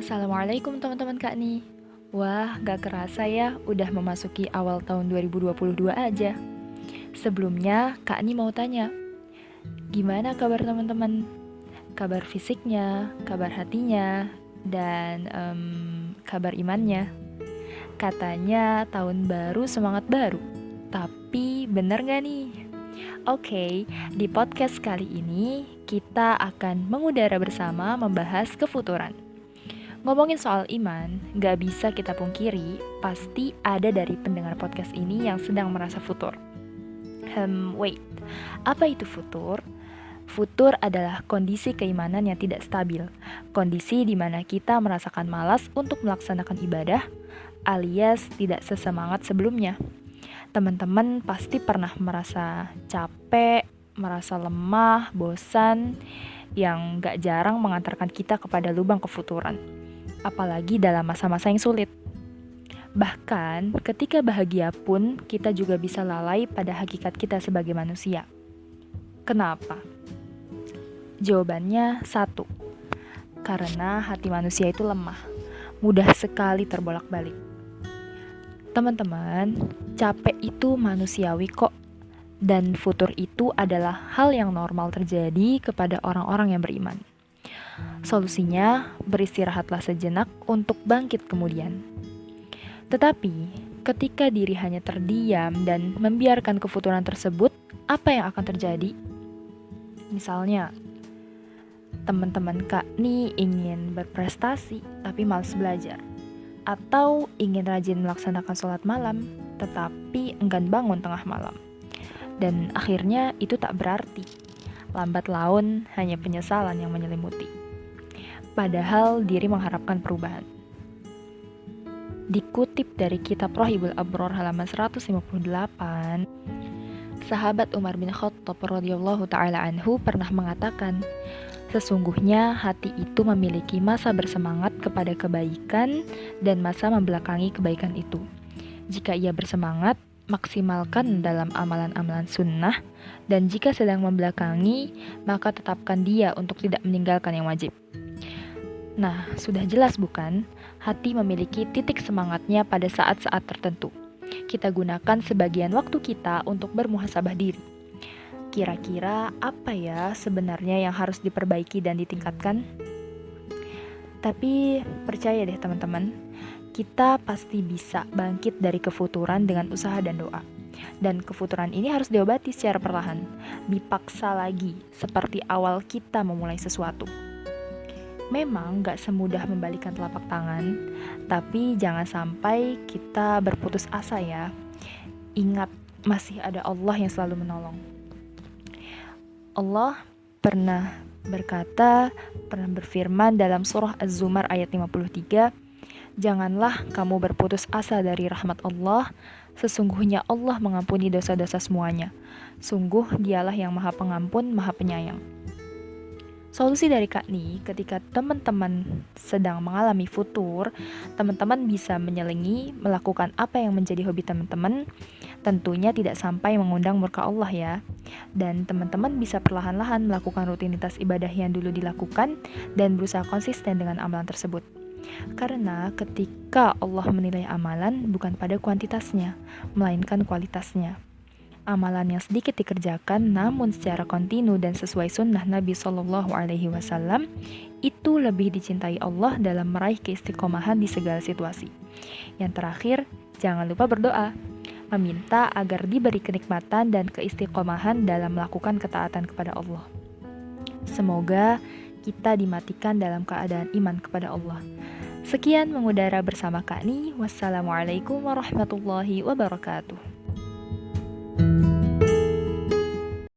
Assalamualaikum teman-teman Kak Ni. Wah, gak kerasa ya udah memasuki awal tahun 2022 aja. Sebelumnya, Kak Ni mau tanya, gimana kabar teman-teman? Kabar fisiknya, kabar hatinya, dan kabar imannya. Katanya tahun baru semangat baru. Tapi bener gak nih? Oke, di podcast kali ini kita akan mengudara bersama membahas kefuturan. Ngomongin soal iman, gak bisa kita pungkiri, pasti ada dari pendengar podcast ini yang sedang merasa futur. Wait, apa itu futur? Futur adalah kondisi keimanan yang tidak stabil, kondisi di mana kita merasakan malas untuk melaksanakan ibadah, alias tidak sesemangat sebelumnya. Teman-teman pasti pernah merasa capek, merasa lemah, bosan, yang gak jarang mengantarkan kita kepada lubang kefuturan. Apalagi dalam masa-masa yang sulit. Bahkan ketika bahagia pun kita juga bisa lalai pada hakikat kita sebagai manusia. Kenapa? Jawabannya satu, karena hati manusia itu lemah, mudah sekali terbolak-balik. Teman-teman, capek itu manusiawi kok, dan futur itu adalah hal yang normal terjadi kepada orang-orang yang beriman. Solusinya, beristirahatlah sejenak untuk bangkit kemudian. Tetapi, ketika diri hanya terdiam dan membiarkan kefuturan tersebut, apa yang akan terjadi? Misalnya, teman-teman Kak Ni ingin berprestasi tapi malas belajar, atau ingin rajin melaksanakan sholat malam tetapi enggan bangun tengah malam. Dan akhirnya itu tak berarti. Lambat laun hanya penyesalan yang menyelimuti. Padahal diri mengharapkan perubahan. Dikutip dari kitab Rohibul Abror halaman 158, sahabat Umar bin Khattab radhiyallahu ta'ala anhu pernah mengatakan, sesungguhnya hati itu memiliki masa bersemangat kepada kebaikan dan masa membelakangi kebaikan itu. Jika ia bersemangat, maksimalkan dalam amalan-amalan sunnah, dan jika sedang membelakangi, maka tetapkan dia untuk tidak meninggalkan yang wajib. Nah, sudah jelas bukan? Hati memiliki titik semangatnya pada saat-saat tertentu. Kita gunakan sebagian waktu kita untuk bermuhasabah diri. Kira-kira apa ya sebenarnya yang harus diperbaiki dan ditingkatkan? Tapi percaya deh teman-teman, kita pasti bisa bangkit dari kefuturan dengan usaha dan doa. Dan kefuturan ini harus diobati secara perlahan, dipaksa lagi seperti awal kita memulai sesuatu. Memang gak semudah membalikan telapak tangan, tapi jangan sampai kita berputus asa ya. Ingat, masih ada Allah yang selalu menolong. Allah pernah berfirman dalam surah Az-Zumar ayat 53, janganlah kamu berputus asa dari rahmat Allah, sesungguhnya Allah mengampuni dosa-dosa semuanya. Sungguh dialah yang maha pengampun, maha penyayang. Solusi dari Kak Ni, ketika teman-teman sedang mengalami futur, teman-teman bisa menyelingi, melakukan apa yang menjadi hobi teman-teman, tentunya tidak sampai mengundang murka Allah ya. Dan teman-teman bisa perlahan-lahan melakukan rutinitas ibadah yang dulu dilakukan, dan berusaha konsisten dengan amalan tersebut. Karena ketika Allah menilai amalan bukan pada kuantitasnya, melainkan kualitasnya. Amalan yang sedikit dikerjakan namun secara kontinu dan sesuai sunnah Nabi SAW itu lebih dicintai Allah dalam meraih keistiqomahan di segala situasi. Yang terakhir, jangan lupa berdoa, meminta agar diberi kenikmatan dan keistiqomahan dalam melakukan ketaatan kepada Allah. Semoga kita dimatikan dalam keadaan iman kepada Allah. Sekian mengudara bersama Kak Ni. Wassalamualaikum warahmatullahi wabarakatuh.